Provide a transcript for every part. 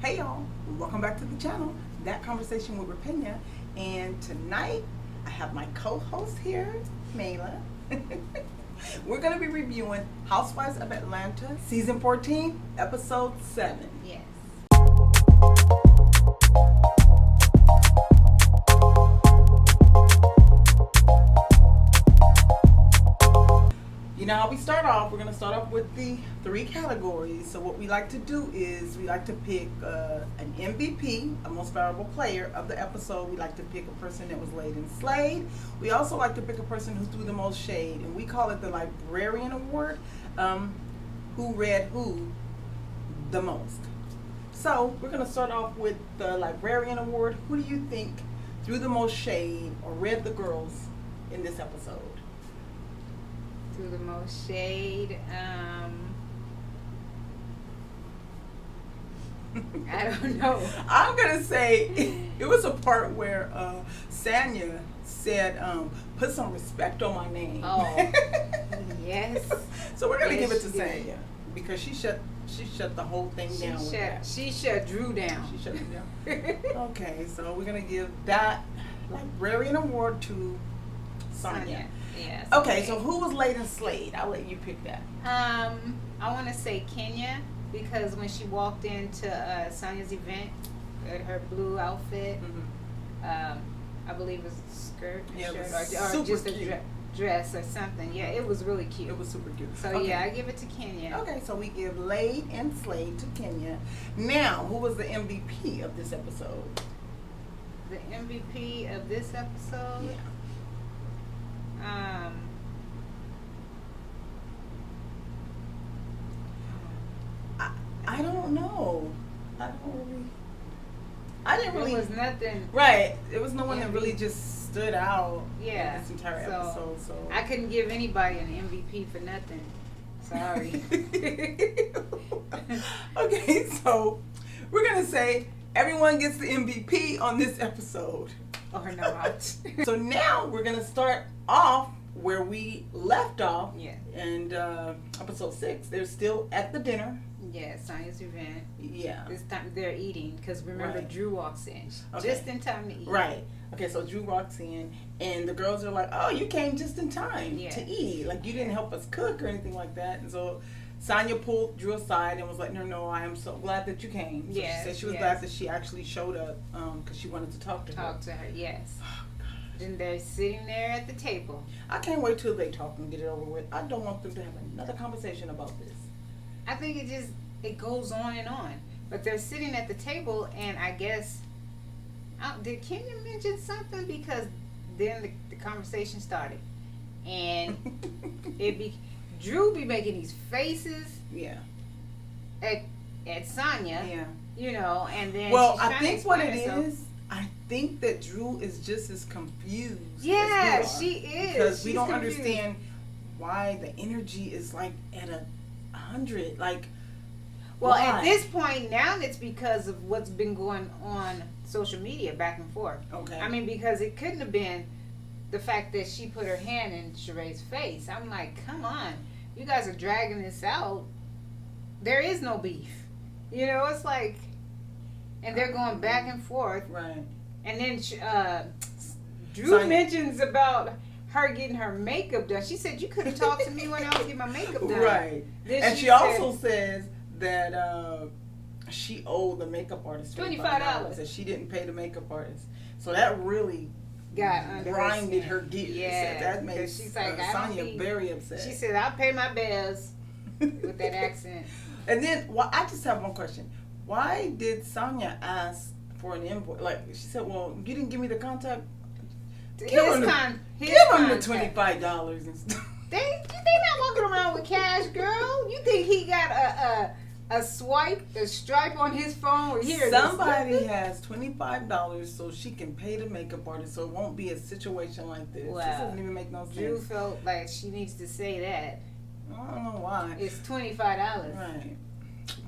Hey y'all, welcome back to the channel, That Conversation with Repinya. And tonight, I have my co-host here, Mayla. We're going to be reviewing Housewives of Atlanta, Season 14, Episode 7. Yes. You know how we start off, we're going to start off with the 3 categories. So what we like to do is we like to pick an MVP, a most valuable player of the episode. We like to pick a person that was laid and slayed. We also like to pick a person who threw the most shade, and we call it the Librarian Award. Who read who the most. So we're going to start off with the Librarian Award. Who do you think threw the most shade or read the girls in this episode? Through the most shade. I don't know. I'm gonna say it was a part where Sanya said, "Put some respect on my name." Oh, yes. So we're gonna Yes, give it to she did. Sanya because she shut the whole thing down with that. She shut Drew down. She shut it down. Okay, so we're gonna give that Librarian Award to Sanya. Yes. Okay, so who was laid and slayed? I'll let you pick that. I want to say Kenya, because when she walked into Sonya's event, her blue outfit, I believe it was a skirt, Yeah, it shirt, was or super just cute. a dress or something. Yeah, it was really cute. It was super cute. So Okay. yeah, I give it to Kenya. Okay, so we give laid and slayed to Kenya. Now, who was the MVP of this episode? The MVP of this episode. Yeah. I don't know. I didn't really. There was nothing. Right. There was no one that MVP. really just stood out Yeah. in this entire So, episode. So I couldn't give anybody an MVP for nothing. Sorry. Okay, so we're gonna say everyone gets the MVP on this episode. Or not. So now we're gonna start off where we left off. Yeah. And episode 6, they're still at the dinner. Yeah, Sonya's event. Yeah. This time they're eating because remember Right. Drew walks in Okay. just in time to eat. Right. Okay, so Drew walks in, and the girls are like, "Oh, you came just in time Yeah. to eat. Like, you didn't help us cook or anything like that." And so Sonya pulled Drew aside and was letting her know, "I am so glad that you came." So Yes, she said she was yes. glad that she actually showed up because she wanted to talk to her. Talk to her, yes. Then they're sitting there at the table. I can't wait till they talk and get it over with. I don't want them to have another conversation about this. I think it goes on and on. But they're sitting at the table, and I guess, did Kenya mention something? Because then the conversation started. And Drew be making these faces Yeah. at Sonya, Yeah. you know, and then Well, she's I trying to think what explain it herself. is, I think that Drew is just as confused. Yeah, as we are, she is. because we She's don't confused. understand why the energy is like at 100. Like, Well, why? at this point now, it's because of what's been going on social media back and forth. Okay. I mean, because it couldn't have been the fact that she put her hand in Sheree's face. I'm like, come on, you guys are dragging this out. There is no beef, you know. It's like, and they're going back and forth. Right. And then Drew Sonya- mentions about her getting her makeup done. She said, "You could have talked to me when I was getting my makeup done." Right. Then And she also says that she owed the makeup artist $25. that she didn't pay the makeup artist. So that really got under grinded skin. her gears. Yeah, That because makes she's like, I don't Sonya be- very upset. She said, "I'll pay my bills," with that accent. And then, well, I just have one question. Why did Sonya ask for an invoice? Like, she said, "Well, you didn't give me the contact. His Give him the contact. $25 and stuff." They not walking around with cash, girl. You think he got a stripe on his phone? Here, Somebody has $25 so she can pay the makeup artist, so it won't be a situation like this. Wow. This doesn't even make no sense. Drew felt like she needs to say that I don't know why. it's $25. Right.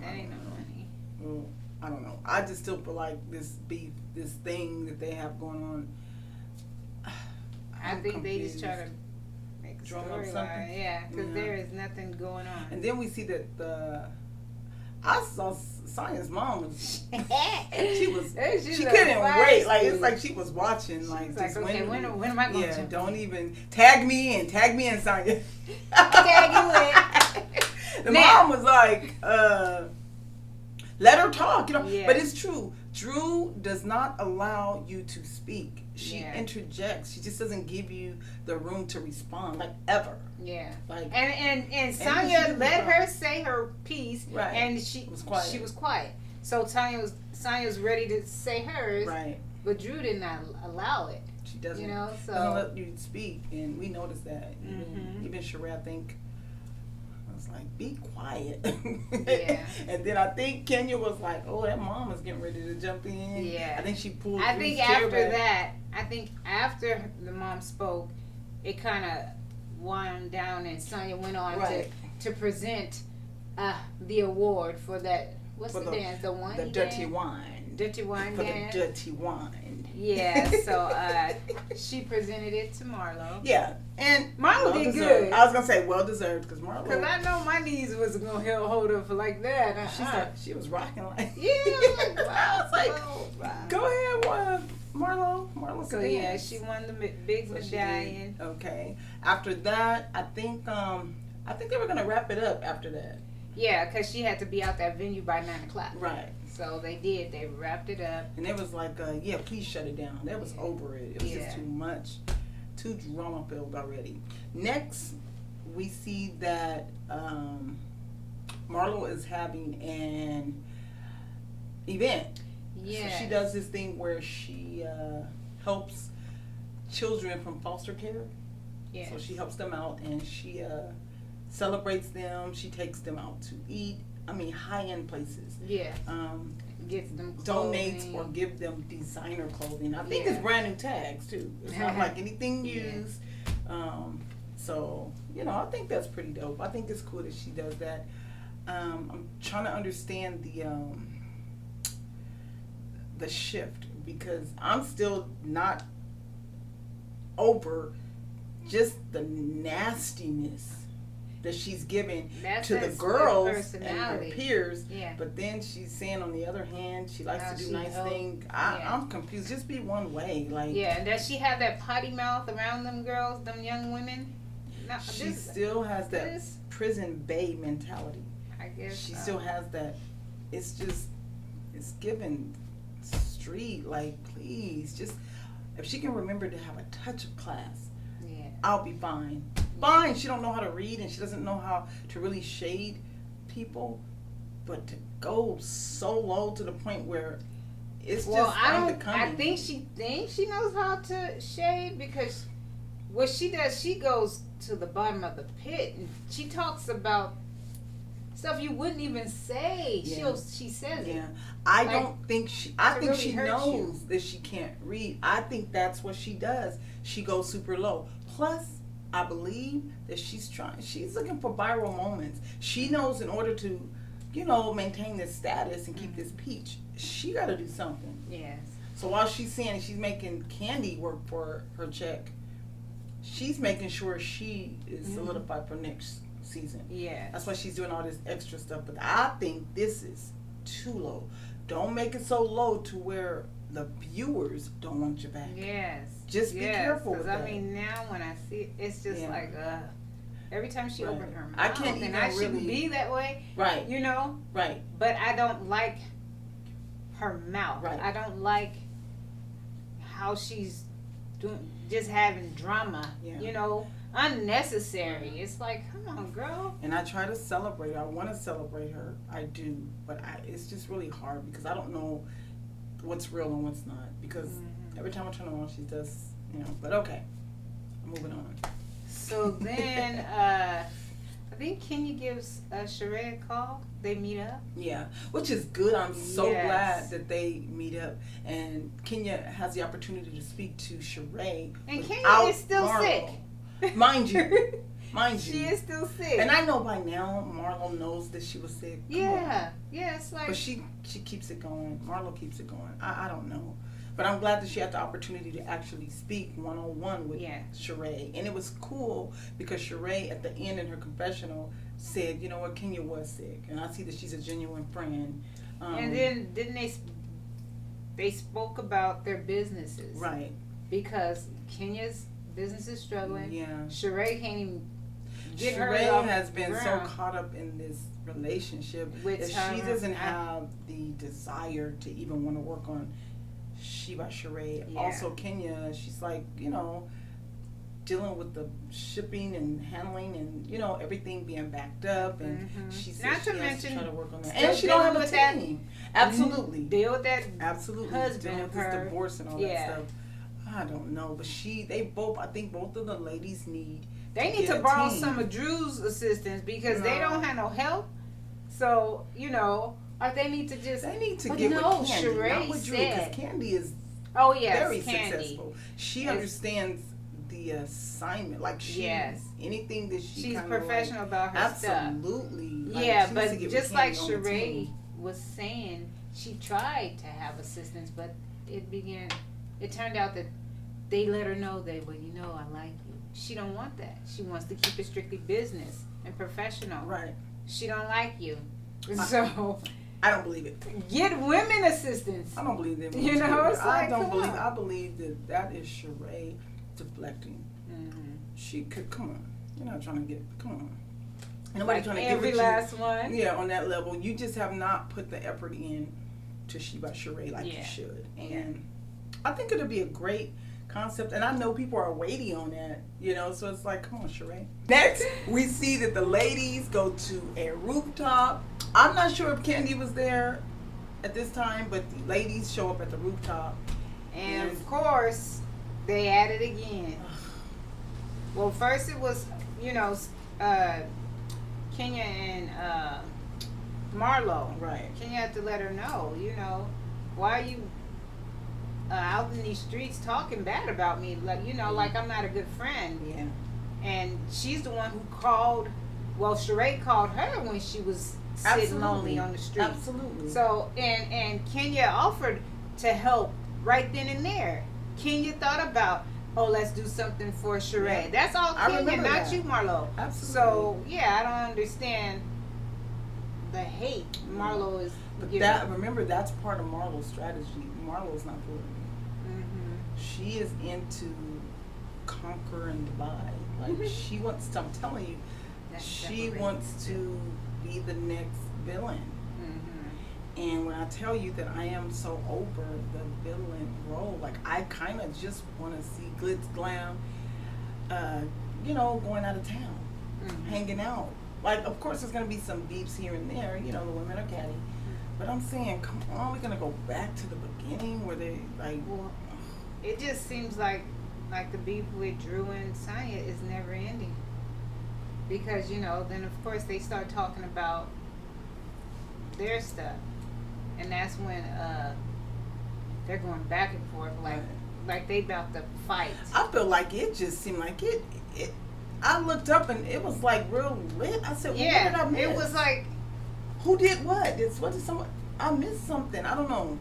That ain't no money. Well, I don't know. I just still feel like this beef, this thing that they have going on. I I'm think they just confused. try to make a Drum up storyline. something? Yeah, because Yeah. there is nothing going on. And then we see that the I saw Sonya's mom was She's she a couldn't wait. Like feisty. it's like she was watching. She's Like, like, just okay, when am I going yeah, to? don't even tag me in, Sonya. Tag you in. The Now. mom was like, let her talk, Yeah. But it's true. Drew does not allow you to speak. She Yeah. interjects. She just doesn't give you the room to respond, like ever. Yeah. Like And she Sonya did let well. her say her piece, Right. and she was quiet. So Sonya was ready to say hers, right. but Drew did not allow it. She doesn't. You know, so Doesn't let you speak, and we noticed that. Mhm. Even Sheree, I think, was like, "Be quiet." Yeah. And then I think Kenya was like, "Oh, that mom is getting ready to jump in." Yeah. I think she pulled. I Drew's think chair after back. that, after the mom spoke, it kind of wound down, and Sonya went on Right. to present the award for that. What's For the dance? The wine. The dirty wine. Dirty wine For dance. the dirty wine. Yeah. So she presented it to Marlo. Yeah, and Marlo did deserved. good. I was gonna say well deserved because Marlo. Cause I know my knees wasn't gonna hold her for like that. She was rocking like. Yeah, I was like, wow. I was like, oh, wow. go ahead, Marlo. Marlo. So can yeah, dance. she won the big So she medallion. did. Okay. After that, I think they were gonna wrap it up after that. Yeah, cause she had to be out that venue by 9:00. Right. So they did. They wrapped it up. And it was like, yeah, please shut it down. That was over it. It was Yeah. just too much, too drama filled already. Next, we see that Marlo is having an event. Yeah. So she does this thing where she helps children from foster care. Yeah. So she helps them out and she celebrates them. She takes them out to eat. I mean, high-end places. Yeah. Gets them Donates clothing. or give them designer clothing. I think Yeah. it's brand new tags too. It's not like anything used. So I think that's pretty dope. I think it's cool that she does that. I'm trying to understand the shift because I'm still not over just the nastiness that she's giving to the girls and her peers. Yeah. But then she's saying on the other hand, she likes How to do she nice helped. things. Yeah. I'm confused. Just be one way. Like Yeah, and does she have that potty mouth around them girls, them young women? No, she still has that prison bae mentality. I guess She so. still has that. It's given street. Like, please, just if she can remember to have a touch of class, Yeah. I'll be fine. Fine, she don't know how to read and she doesn't know how to really shade people, but to go so low to the point where it's just unbecoming. I think she thinks she knows how to shade because what she does, she goes to the bottom of the pit and she talks about stuff you wouldn't even say. Yeah. She says it. Yeah, I Like, don't think she. I to think really she hurt knows you. that she can't read. I think that's what she does. She goes super low. Plus, I believe that she's looking for viral moments. She knows in order to, maintain this status and keep this peach, she got to do something. Yes. So while she's saying she's making Candy work for her check, she's making sure she is solidified for next season. Yeah. That's why she's doing all this extra stuff. But I think this is too low. Don't make it so low to where the viewers don't want you back. Yes. Just be careful with that. I mean, now when I see it, it's just like, every time she Right. opened her mouth, I can't and even I shouldn't really- be that way, Right, right. But I don't like her mouth. Right. I don't like how she's doing, just having drama. Yeah. Unnecessary. It's like, come on, girl. And I try to celebrate her. I want to celebrate her. I do. But it's just really hard because I don't know what's real and what's not. Because every time I turn around, she does, But okay. I'm moving on. So then, I think Kenya gives Sheree a call. They meet up. Yeah, which is good. I'm so Yes. glad that they meet up. And Kenya has the opportunity to speak to Sheree. And Kenya without is still Marlo. sick. Mind you. Mind you. She is still sick. And I know by now Marlo knows that she was sick. Come on. Yeah, it's like. But she keeps it going. Marlo keeps it going. I don't know. But I'm glad that she had the opportunity to actually speak one-on-one with Sheree. And it was cool because Sheree, at the end in her confessional, said, you know what, Kenya was sick, and I see that she's a genuine friend. And then didn't they spoke about their businesses, right? Because Kenya's business is struggling. Yeah, Sheree can't even get her Sheree off has the been so ground. caught up in this relationship With that her, she doesn't have the desire to even want to work on Sheba Sheree. Yeah. Also, Kenya, she's like, you know, dealing with the shipping and handling and, you know, everything being backed up, and she said Not she to has mention to try to work on that. still And she don't have a dealing with that- team. Absolutely. Deal with that Absolutely. husband Dealing of with this her. divorce and all Yeah. that stuff. I don't know, but I think both of the ladies need. They need get to a borrow team. some of Drew's assistance because they No. don't have no help. So, you know, or they need to just. They need to But get no, with Candy, Sheree not with Drew, because said- Candy is Oh, yes, very Candy. successful. She Yes. understands the assignment. Like Yes. anything that She's kinda professional about her stuff. absolutely. Like, Yeah, she needs but to get with just like Candy on the Sheree team. was saying, she tried to have assistance, but it turned out that they let her know that, well, you know, I like you. She don't want that. She wants to keep it strictly business and professional. Right. She don't like you. So I don't believe it. get women assistance. I don't believe that. You know, it's I like, don't come believe. on. I believe that is Sheree deflecting. Mm-hmm. She could come on. You're not trying to get. Come on. Nobody Like trying to every give last one. Yeah, on that level, you just have not put the effort in to Sheba Sheree like Yeah. you should, and I think it'll be a great concept. And I know people are waiting on that, you know. So it's like, come on, Sheree. Next, we see that the ladies go to a rooftop. I'm not sure if Candy was there at this time, but the ladies show up at the rooftop. And of course, they at it again. Well, first it was, you know, Kenya and Marlo. Right. Kenya had to let her know, you know, why are you out in these streets talking bad about me? Like, you know, like I'm not a good friend. Yeah. And she's the one who called. Well, Sheree called her when she was sitting Absolutely. lonely on the street. Absolutely. So and Kenya offered to help right then and there. Kenya thought about, oh, let's do something for Sheree. Yeah. That's all I Kenya, remember not that. you, Marlo. Absolutely. So yeah, I don't understand the hate Marlo is But giving. remember, that's part of Marlo's strategy. Marlo's not for it. Mm-hmm. She is into conquer and divide. Like she wants to, I'm telling you, That's she separate. wants to be the next villain. Mm-hmm. And when I tell you that I am so over the villain role, like I kind of just want to see glitz glam, you know, going out of town, Mm-hmm. hanging out. Like, of course, there's gonna be some beeps here and there. You know, the women are catty. But I'm saying, come on, we're gonna go back to the beginning where they like. Well, it just seems like the beef with Drew and Sonya is never ending. Because, you know, then of course they start talking about their stuff. And that's when they're going back and forth like they about to fight. I feel like it just seemed like it. I looked up and it was like real lit. I said, well, what did I Yeah, miss? it was like Who did what? What did someone? I missed something. I don't know.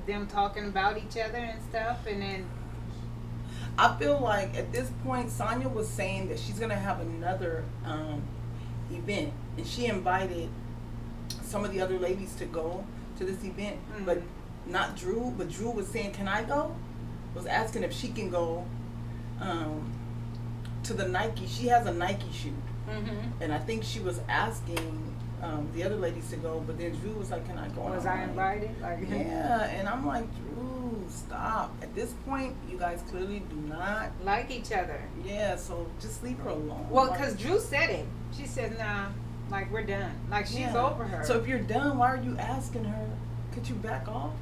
them talking about each other and stuff, and then I feel like at this point, Sonya was saying that she's gonna have another event, and she invited some of the other ladies to go to this event, but not Drew. But Drew was saying, "Can I go?" Was asking if she can go to the Nike. She has a Nike shoot, and I think she was asking the other ladies to go, but then Drew was like, "Can I go?" And was I'm I like, invited? Like yeah, and I'm like, Drew, stop. At this point, you guys clearly do not. like each other. Yeah, so just leave her alone. Well, Like, because Drew said it. She said, "Nah, like we're done. Like she's yeah. over her." So if you're done, why are you asking her? Could you back off?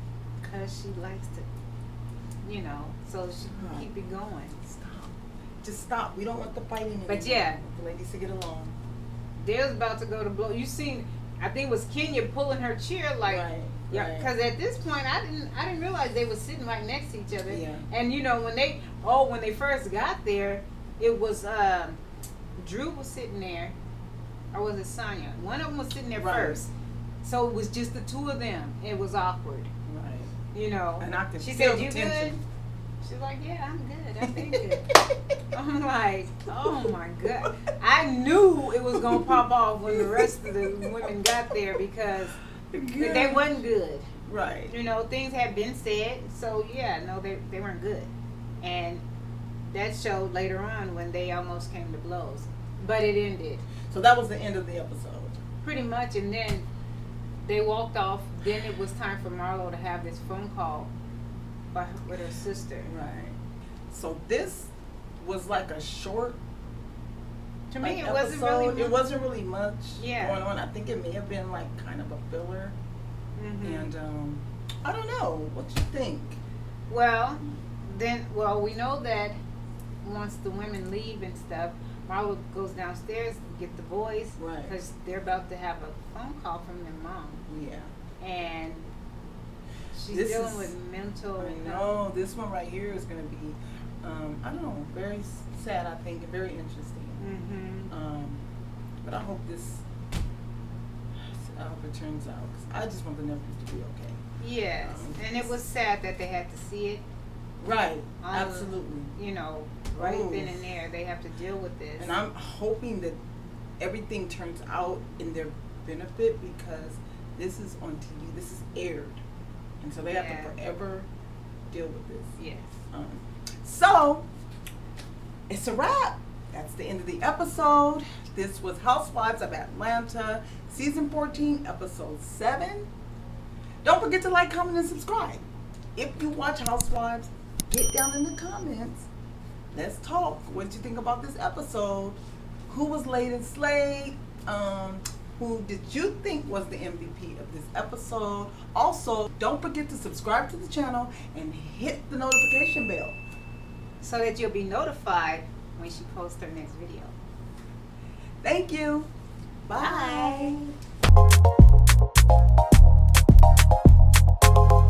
Because she likes to, you know, so she can keep it going. Stop. Just stop. We don't want the fighting anymore. But yeah. the ladies to get along. They was about to go to blow. You seen? I think it was Kenya pulling her chair, like, Right. yeah. right. Because at this point, I didn't realize they were sitting right next to each other. Yeah. And you know when they first got there, it was Drew was sitting there, or was it Sonya? One of them was sitting there Right. first. So it was just the two of them. It was awkward. Right. You know. And I could She feel said, the "You tension. good?" She's like, yeah, I'm good. I've been good. I'm like, oh my God. I knew it was going to pop off when the rest of the women got there because they wasn't good. Right. You know, things had been said. So, yeah, no, they weren't good. And that showed later on when they almost came to blows. But it ended. So that was the end of the episode. Pretty much. And then they walked off. Then it was time for Marlo to have this phone call with her sister. Right. So this was like a short. To me, it episode. wasn't really much. It wasn't really much Yeah. going on. I think it may have been like kind of a filler. Mm-hmm. And I don't know. What you think? Well, we know that once the women leave and stuff, Marlo goes downstairs to get the boys. Right. Because they're about to have a phone call from their mom. Yeah. And she's This dealing is- with mental. I know this one right here is going to be, I don't know, very sad. I think and very interesting. Mm-hmm. But I hope I hope it turns out. 'Cause I just want the nephews to be okay. Yes, and it was sad that they had to see it. Right. on- Absolutely. You know, right Ooh. then and there, they have to deal with this. And I'm hoping that everything turns out in their benefit because this is on TV. This is aired, and so they have Yeah. to forever deal with this. Yes. So it's a wrap. That's the end of the episode. This was Housewives of Atlanta, season 14, episode 7. Don't forget to like, comment, and subscribe. If you watch Housewives, get down in the comments. Let's talk. What did you think about this episode? Who was laid and slayed? Who did you think was the MVP of this episode? Also, don't forget to subscribe to the channel and hit the notification bell. So that you'll be notified when she posts her next video. Thank you. Bye. Bye.